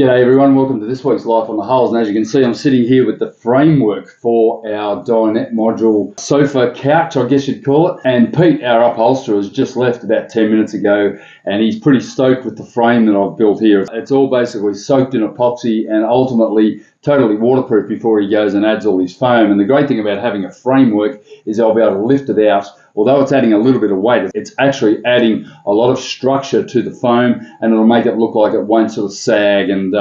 G'day everyone, welcome to this week's Life on the Hulls, and as you can see I'm sitting here with the framework for our Dinette module sofa couch, I guess you'd call it, and Pete, our upholsterer, has just left about 10 minutes ago and he's pretty stoked with the frame that I've built here. It's all basically soaked in epoxy and ultimately totally waterproof before he goes and adds all his foam. And the great thing about having a framework is I'll be able to lift it out. Although it's adding a little bit of weight, it's actually adding a lot of structure to the foam, and it'll make it look like it won't sort of sag. And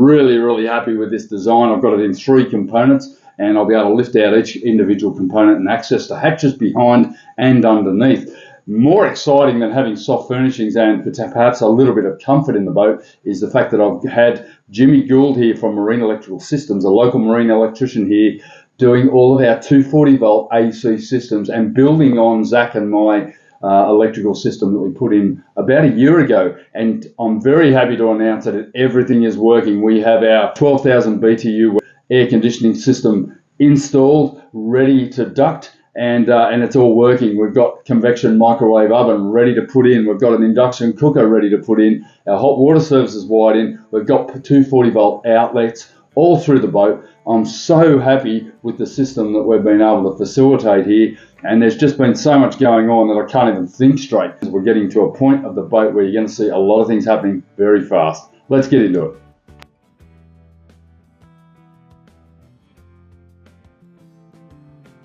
really happy with this design. I've got it in 3 components, and I'll be able to lift out each individual component and access the hatches behind and underneath. More exciting than having soft furnishings and perhaps a little bit of comfort in the boat is the fact that I've had Jimmy Gould here from Marine Electrical Systems, a local marine electrician here, doing all of our 240 volt AC systems and building on Zach and my electrical system that we put in about a year ago. And I'm very happy to announce that everything is working. We have our 12,000 BTU air conditioning system installed, ready to duct, and it's all working. We've got convection microwave oven ready to put in. We've got an induction cooker ready to put in. Our hot water service is wired in. We've got 240 volt outlets all through the boat. I'm so happy with the system that we've been able to facilitate here, and there's just been so much going on that I can't even think straight. We're getting to a point of the boat where you're going to see a lot of things happening very fast. Let's get into it.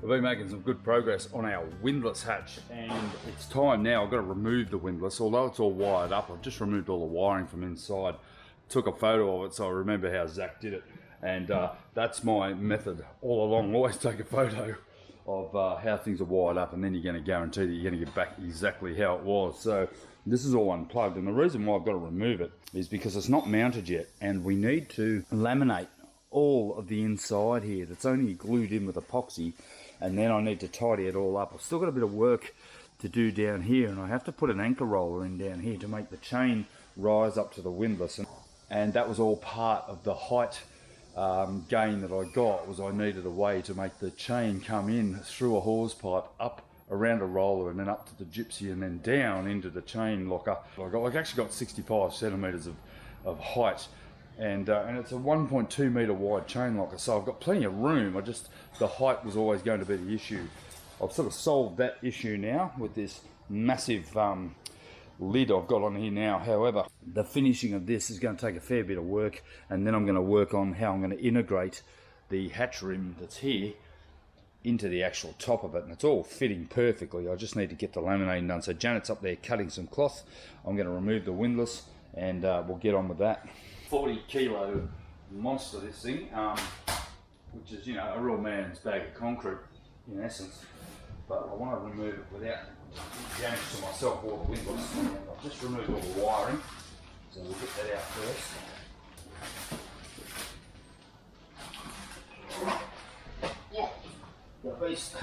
We've been making some good progress on our windlass hatch, and it's time now. I've got to remove the windlass. Although it's all wired up, I've just removed all the wiring from inside. Took a photo of it so I remember how Zach did it. And that's my method all along. Always take a photo of how things are wired up, and then you're going to guarantee that you're going to get back exactly how it was. So this is all unplugged, and the reason why I've got to remove it is because it's not mounted yet, and we need to laminate all of the inside here. That's only glued in with epoxy, and then I need to tidy it all up. I've still got a bit of work to do down here, and I have to put an anchor roller in down here to make the chain rise up to the windlass, and that was all part of the height gain that I got. Was I needed a way to make the chain come in through a hawse pipe up around a roller and then up to the gypsy and then down into the chain locker. I've actually got 65 centimeters of height, and it's a 1.2 meter wide chain locker, so I've got plenty of room. The height was always going to be the issue. I've sort of solved that issue now with this massive lid I've got on here now. However, the finishing of this is going to take a fair bit of work, and then I'm going to work on how I'm going to integrate the hatch rim that's here into the actual top of it, and it's all fitting perfectly. I just need to get the laminating done. So Janet's up there cutting some cloth. I'm going to remove the windlass, and we'll get on with that. 40 kilo monster, this thing, which is, you know, a real man's bag of concrete in essence, but I want to remove it without damage to myself or the windlass. I've just removed all the wiring, so we'll get that out first. Yeah, the beast.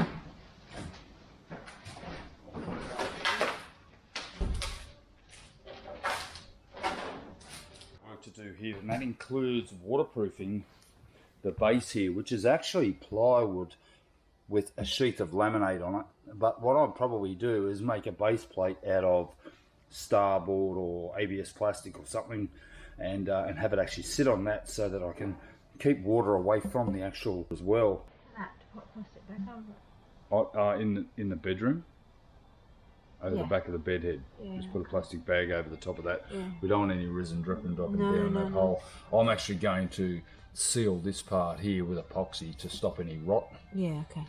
Work to do here, and that includes waterproofing the base here, which is actually plywood with a sheath of laminate on it. But what I'll probably do is make a base plate out of starboard or ABS plastic or something, and have it actually sit on that so that I can keep water away from the actual as well. Put plastic back on. In the bedroom, over the back of the bed head. Yeah. Just put a plastic bag over the top of that. Yeah. We don't want any resin dropping down that hole. I'm actually going to seal this part here with epoxy to stop any rot. Yeah, okay.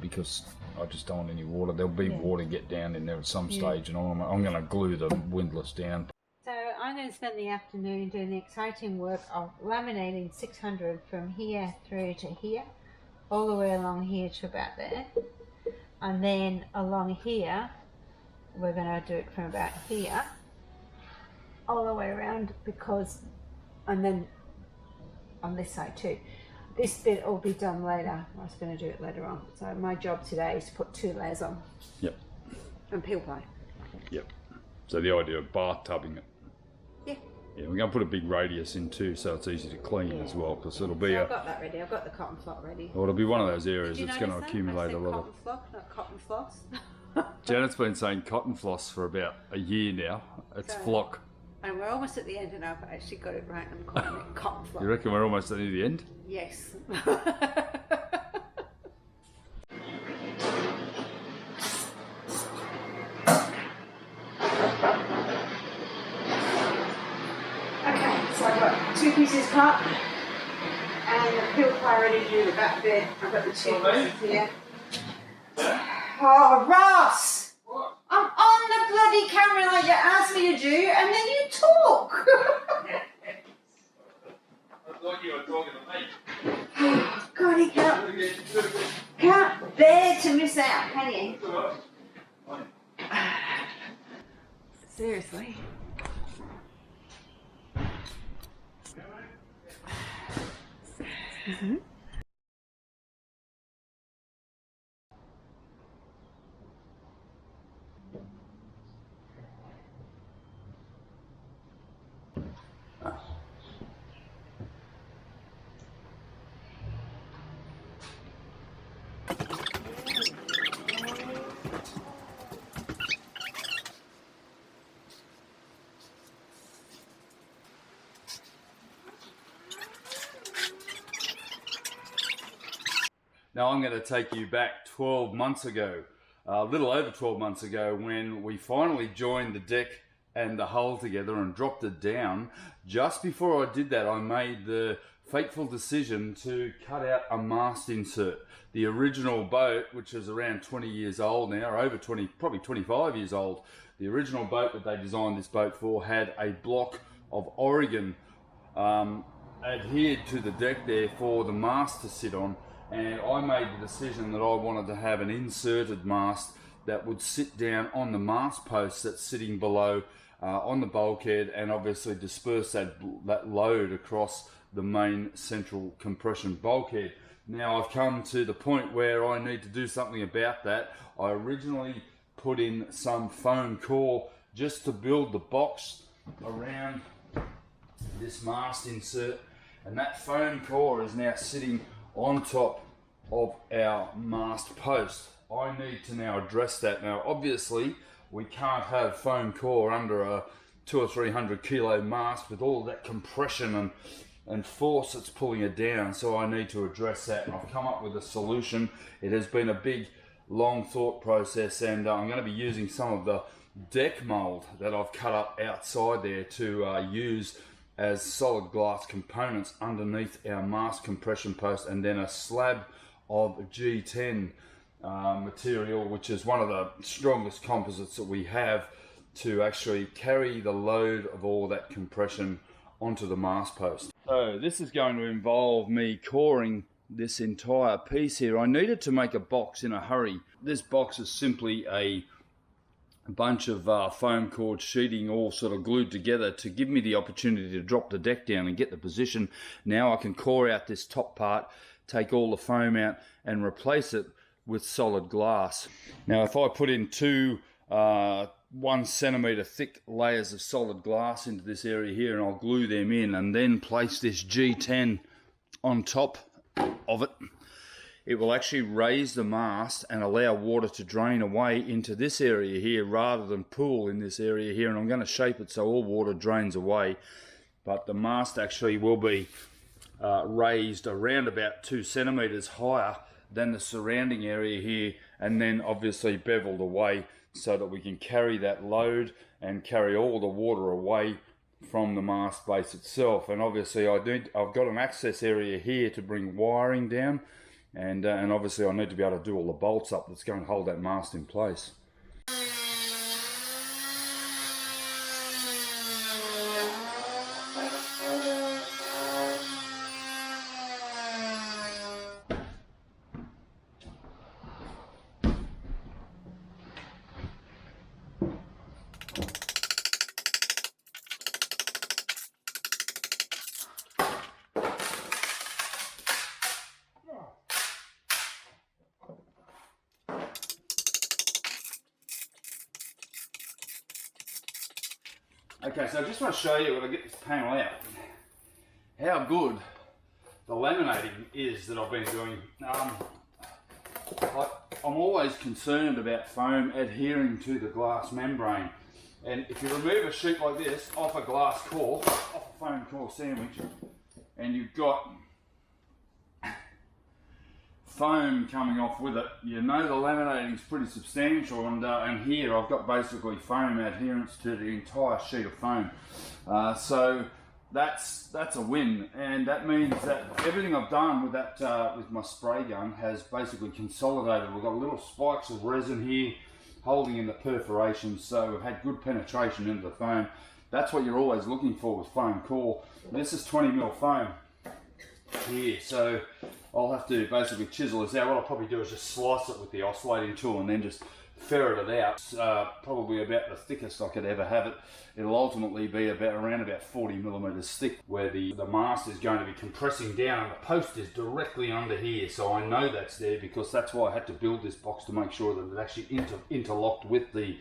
Because I just don't want any water. There'll be water get down in there at some stage, and I'm going to glue the windlass down. So I'm going to spend the afternoon doing the exciting work of laminating 600 from here through to here, all the way along here to about there, and then along here we're going to do it from about here all the way around, and then on this side too. This bit will be done later. I was going to do it later on. So my job today is to put 2 layers on. Yep. And peel ply. Yep. So the idea of bathtubing it. Yeah. Yeah, we're going to put a big radius in too, so it's easy to clean as well, because it'll be I've got that ready. I've got the cotton flock ready. Well, it'll be one of those areas that's going to accumulate a lot of... cotton flock, not cotton floss. Janet's been saying cotton floss for about a year now. It's flock. And we're almost at the end, and I've actually got it right. I'm calling it cotton flock. You reckon we're almost at the end? Yes. Okay, so I've got 2 pieces cut, and the peel pie ready to do the back bit. I've got the 2 pieces here. Oh, Ross! What? I'm on the bloody camera like you asked me to do, and then you talk! I thought you were talking to me. Oh, God, he can't bear to miss out, can you? Seriously. Mm-hmm. Now I'm going to take you back 12 months ago, a little over 12 months ago, when we finally joined the deck and the hull together and dropped it down. Just before I did that, I made the fateful decision to cut out a mast insert. The original boat, which is around 20 years old now, or over 20, probably 25 years old, the original boat that they designed this boat for had a block of Oregon adhered to the deck there for the mast to sit on. And I made the decision that I wanted to have an inserted mast that would sit down on the mast post that's sitting below on the bulkhead, and obviously disperse that load across the main central compression bulkhead. Now I've come to the point where I need to do something about that. I originally put in some foam core just to build the box around this mast insert, and that foam core is now sitting on top of our mast post. I need to now address that. Now obviously we can't have foam core under a 200 or 300 kilo mast with all that compression and force that's pulling it down, so I need to address that, and I've come up with a solution. It has been a big long thought process, and I'm going to be using some of the deck mold that I've cut up outside there to use as solid glass components underneath our mast compression post, and then a slab of G10 material, which is one of the strongest composites that we have to actually carry the load of all that compression onto the mast post. So this is going to involve me coring this entire piece here. I needed to make a box in a hurry. This box is simply a bunch of foam cord sheeting all sort of glued together to give me the opportunity to drop the deck down and get the position. Now I can core out this top part, take all the foam out and replace it with solid glass. Now if I put in two 1 centimeter thick layers of solid glass into this area here, and I'll glue them in and then place this G10 on top of it, it will actually raise the mast and allow water to drain away into this area here rather than pool in this area here. And I'm going to shape it so all water drains away, but the mast actually will be raised around about 2 centimeters higher than the surrounding area here, and then obviously beveled away so that we can carry that load and carry all the water away from the mast base itself. And obviously I've got an access area here to bring wiring down, and obviously I need to be able to do all the bolts up that's going to hold that mast in place. Okay, so I just want to show you when I get this panel out how good the laminating is that I've been doing. I'm always concerned about foam adhering to the glass membrane, And if you remove a sheet like this off a glass core, off a foam core sandwich, and you've got foam coming off with it, you know the laminating is pretty substantial, and here I've got basically foam adherence to the entire sheet of foam. So that's a win, and that means that everything I've done with that with my spray gun has basically consolidated. We've got little spikes of resin here holding in the perforations, so we've had good penetration into the foam. That's what you're always looking for with foam core. This is 20mm foam here, so I'll have to basically chisel this out. What I'll probably do is just slice it with the oscillating tool and then just ferret it out. It's probably about the thickest I could ever have it. It'll ultimately be around about 40mm thick, where the mast is going to be compressing down and the post is directly under here. So I know that's there because that's why I had to build this box, to make sure that it actually interlocked with the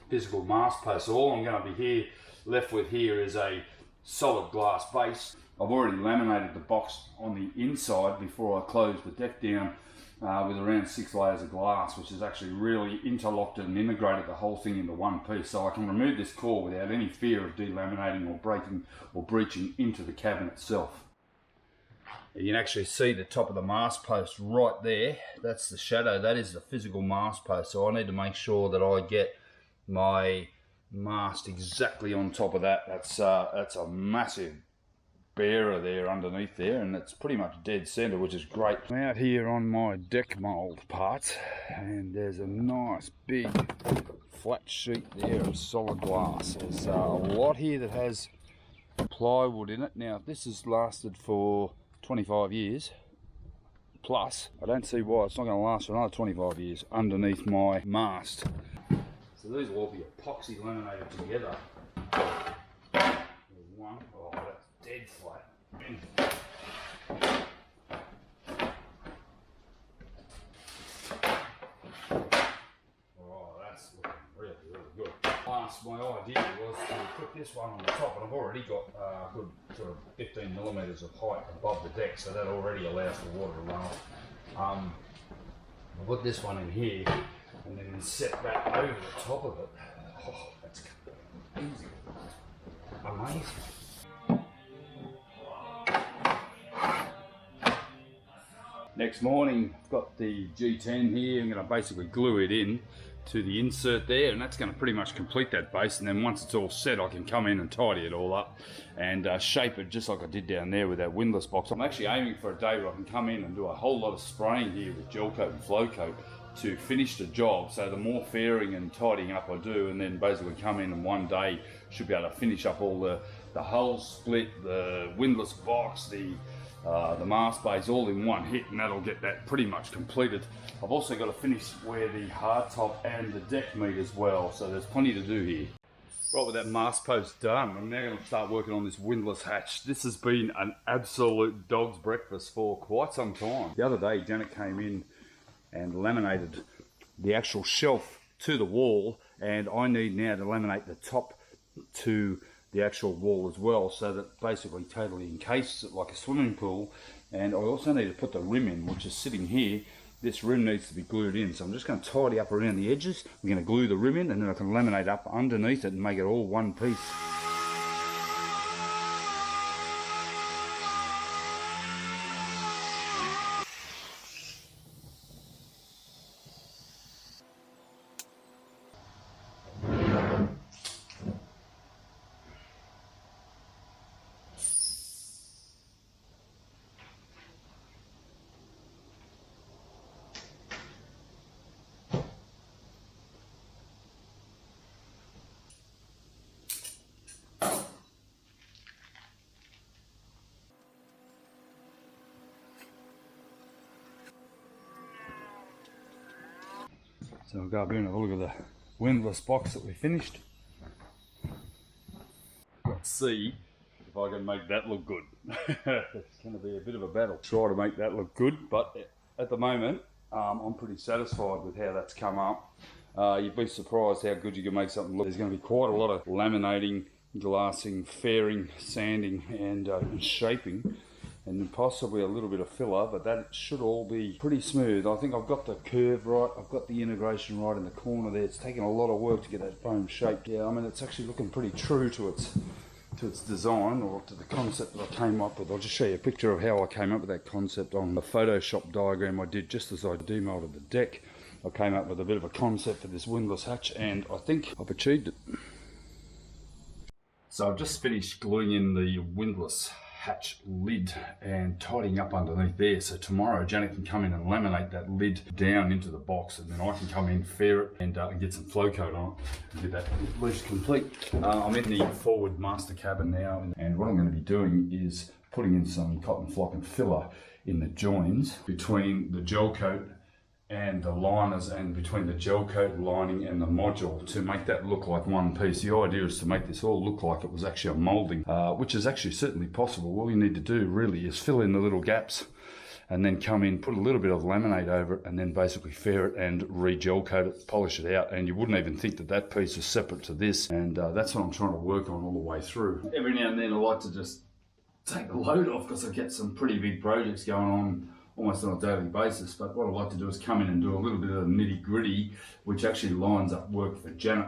physical mast post. So all I'm going to be left with here is a solid glass base. I've already laminated the box on the inside before I closed the deck down with around 6 layers of glass, which has actually really interlocked it and integrated the whole thing into one piece. So I can remove this core without any fear of delaminating or breaking or breaching into the cabin itself. You can actually see the top of the mast post right there. That's the shadow. That is the physical mast post. So I need to make sure that I get my mast exactly on top of that. That's a massive bearer there underneath there, and it's pretty much dead center, which is great. I'm out here on my deck mold parts, and there's a nice big flat sheet there of solid glass. There's a lot here that has plywood in it. Now this has lasted for 25 years plus. I don't see why it's not going to last for another 25 years underneath my mast. So these will all be epoxy laminated together. There's one. Oh, that's dead flat. Oh, that's looking really, really good. My idea was to put this one on the top, and I've already got a good sort of 15mm of height above the deck, so that already allows the water to run off. I'll put this one in here, and then set that over the top of it. Oh, that's easy. Amazing. Next morning, I've got the G10 here. I'm going to basically glue it in to the insert there, and that's going to pretty much complete that base. And then once it's all set, I can come in and tidy it all up and shape it just like I did down there with that windlass box. I'm actually aiming for a day where I can come in and do a whole lot of spraying here with gel coat and flow coat to finish the job. So the more fairing and tidying up I do, and then basically come in and one day should be able to finish up all the hull split, the windlass box, the mast base all in one hit, and that'll get that pretty much completed. I've also got to finish where the hardtop and the deck meet as well, so there's plenty to do here. Right, with that mast post done, I'm now going to start working on this windlass hatch. This has been an absolute dog's breakfast for quite some time. The other day, Dinette came in and laminated the actual shelf to the wall, and I need now to laminate the top to the actual wall as well, so that basically totally encases it like a swimming pool. And I also need to put the rim in, which is sitting here. This rim needs to be glued in, so I'm just going to tidy up around the edges. We're going to glue the rim in, and then I can laminate up underneath it and make it all one piece. So I'll go up here and have a look at the windlass box that we finished. Let's see if I can make that look good. It's going to be a bit of a battle. Try to make that look good, but at the moment I'm pretty satisfied with how that's come up. You'd be surprised how good you can make something look. There's going to be quite a lot of laminating, glassing, fairing, sanding and shaping. and then possibly a little bit of filler, but that should all be pretty smooth. I think I've got the curve right, I've got the integration right in the corner there. It's taken a lot of work to get that foam shaped. Yeah, I mean, it's actually looking pretty true to its design, or to the concept that I came up with. I'll just show you a picture of how I came up with that concept on the Photoshop diagram I did just as I demolded the deck. I came up with a bit of a concept for this windlass hatch, and I think I've achieved it. So I've just finished gluing in the windlass hatch lid and tidying up underneath there. So tomorrow Janet can come in and laminate that lid down into the box, and then I can come in, fair it, and get some flow coat on it and get that at least complete. I'm in the forward master cabin now, and what I'm going to be doing is putting in some cotton flock and filler in the joins between the gel coat and the liners, and between the gel coat lining and the module, to make that look like one piece. The idea is to make this all look like it was actually a moulding, which is actually certainly possible. All you need to do really is fill in the little gaps, and then come in, put a little bit of laminate over it, and then basically fair it and re-gel coat it, polish it out, and you wouldn't even think that that piece is separate to this. And that's what I'm trying to work on all the way through. Every now and then I like to just take the load off, because I get some pretty big projects going on almost on a daily basis. But what I like to do is come in and do a little bit of the nitty gritty, which actually lines up work for Janet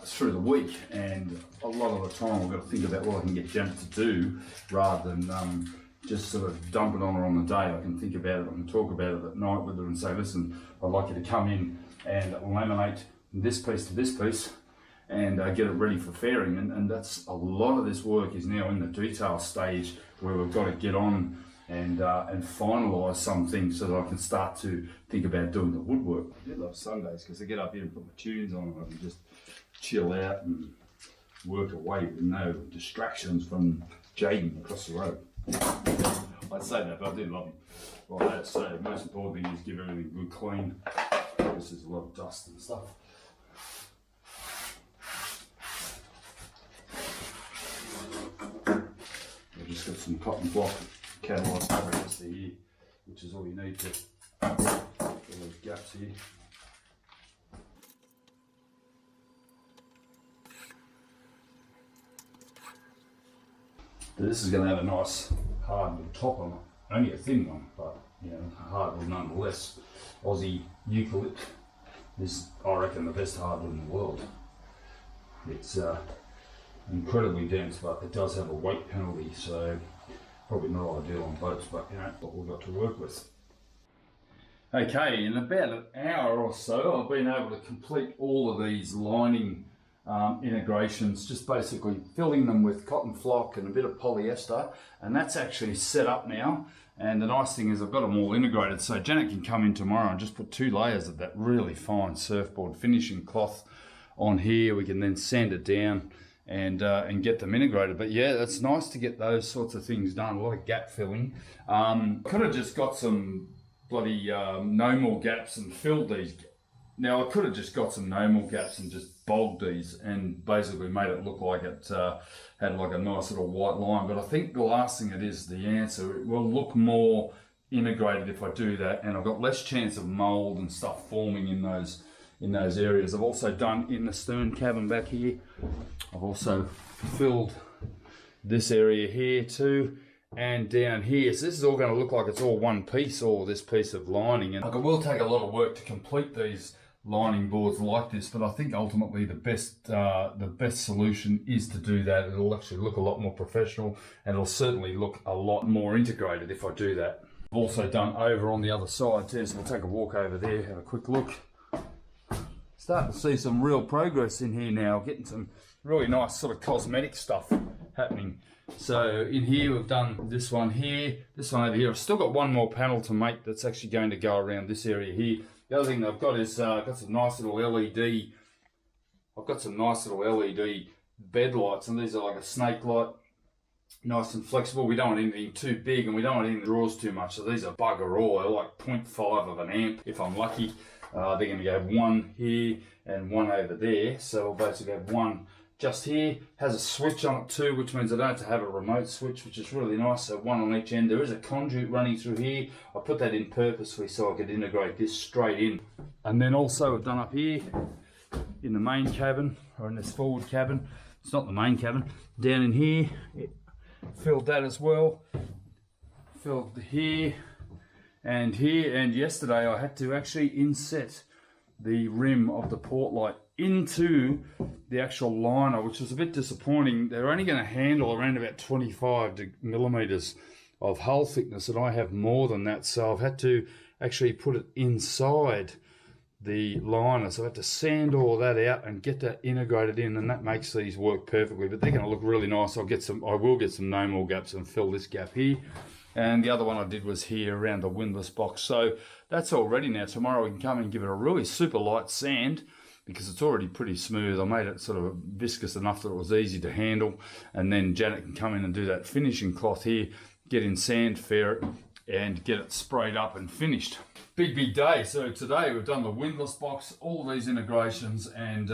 through the week. And a lot of the time I've got to think about what I can get Janet to do, rather than just sort of dump it on her on the day. I can think about it, I can talk about it at night with her and say, listen, I'd like you to come in and laminate this piece to this piece, and get it ready for fairing. And that's a lot of this work is now in the detail stage, where we've got to get on and finalise some things so that I can start to think about doing the woodwork. I do love Sundays, because I get up here and put my tunes on, and I can just chill out and work away with no distractions from Jaden across the road. I'd say that, but I do love him. Well, that's so the most important thing is give everything good clean. This is a lot of dust and stuff. I've just got some cotton block catalyzed polyester here, which is all you need to fill those gaps here. This is going to have a nice hardwood top on it. Only a thin one, but you know, hardwood nonetheless. Aussie eucalypt is, I reckon, the best hardwood in the world. It's incredibly dense, but it does have a weight penalty, so probably not ideal on boats, but you know, what we've got to work with. Okay, in about an hour or so, I've been able to complete all of these lining integrations, just basically filling them with cotton flock and a bit of polyester, and that's actually set up now. And the nice thing is I've got them all integrated, so Janet can come in tomorrow and just put 2 layers of that really fine surfboard finishing cloth on here. We can then sand it down and get them integrated. But yeah, it's nice to get those sorts of things done. A lot of gap filling. Could have just got some bloody no more gaps and filled these. Now I could have just got some no more gaps and just bogged these and basically made it look like it had like a nice little white line. But I think glassing it is the answer. It will look more integrated if I do that, and I've got less chance of mold and stuff forming in those areas. I've also done in the stern cabin back here, I've also filled this area here too, and down here. So this is all going to look like it's all one piece, all this piece of lining. And it will take a lot of work to complete these lining boards like this, but I think ultimately the best solution is to do that. It'll actually look a lot more professional, and it'll certainly look a lot more integrated if I do that. I've also done over on the other side too, so we'll take a walk over there, have a quick look. Starting to see some real progress in here now, getting some really nice sort of cosmetic stuff happening. So in here we've done this one here, this one over here. I've still got one more panel to make that's actually going to go around this area here. The other thing I've got is I've got some nice little LED. I've got some nice little LED bed lights, and these are like a snake light, nice and flexible. We don't want anything too big, and we don't want anything that draws too much. So these are bugger all. They're like 0.5 of an amp if I'm lucky. They're going to go one here and one over there. So I'll basically have one just here. Has a switch on it too, which means I don't have to have a remote switch, which is really nice. So one on each end. There is a conduit running through here. I put that in purposely so I could integrate this straight in. And then also I've done up here in the main cabin, or in this forward cabin. It's not the main cabin. Down in here, it filled that as well. filled here, and yesterday I had to actually inset the rim of the port light into the actual liner, which was a bit disappointing. They're only going to handle around about 25 millimeters of hull thickness, and I have more than that, so I've had to actually put it inside the liner. So I have to sand all that out and get that integrated in, and that makes these work perfectly. But they're going to look really nice. I will get some no more gaps and fill this gap here. And the other one I did was here around the windlass box. So that's all ready now. Tomorrow we can come and give it a really super light sand, because it's already pretty smooth. I made it sort of viscous enough that it was easy to handle. And then Janet can come in and do that finishing cloth here, get in sand, fair it, and get it sprayed up and finished. Big day. So today we've done the windlass box, all of these integrations, and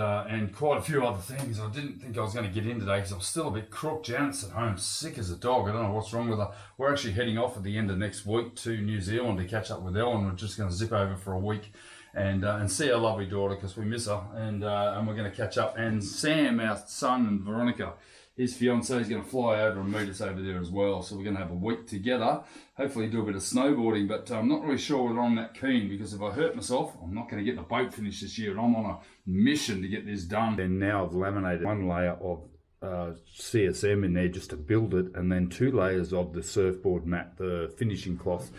quite a few other things. I didn't think I was going to get in today because I'm still a bit crook. Janet's at home sick as a dog. I don't know what's wrong with her. We're actually heading off at the end of next week to New Zealand to catch up with Ellen. We're just going to zip over for a week and see our lovely daughter because we miss her, and we're going to catch up. And Sam, our son, and Veronica, his fiance, is going to fly over and meet us over there as well. So we're going to have a week together, hopefully do a bit of snowboarding, but I'm not really sure whether I'm that keen, because if I hurt myself, I'm not going to get the boat finished this year, and I'm on a mission to get this done. And now I've laminated one layer of CSM in there just to build it, and then 2 layers of the surfboard mat, the finishing cloth,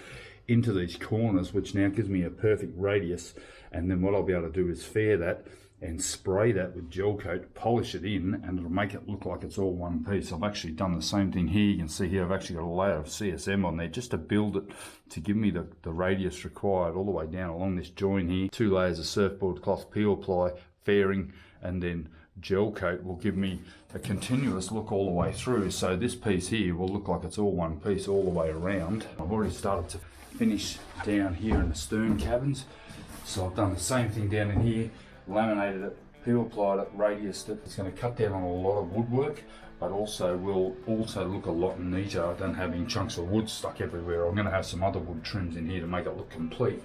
into these corners, which now gives me a perfect radius. And then what I'll be able to do is fair that and spray that with gel coat, polish it in, and it'll make it look like it's all one piece. I've actually done the same thing here. You can see here I've actually got a layer of CSM on there just to build it, to give me the radius required all the way down along this join here. 2 layers of surfboard cloth, peel ply, fairing, and then gel coat will give me a continuous look all the way through. So this piece here will look like it's all one piece all the way around. I've already started to finish down here in the stern cabins. So I've done the same thing down in here, laminated it, peel plied it, radiused it. It's going to cut down on a lot of woodwork, but also will look a lot neater than having chunks of wood stuck everywhere. I'm going to have some other wood trims in here to make it look complete.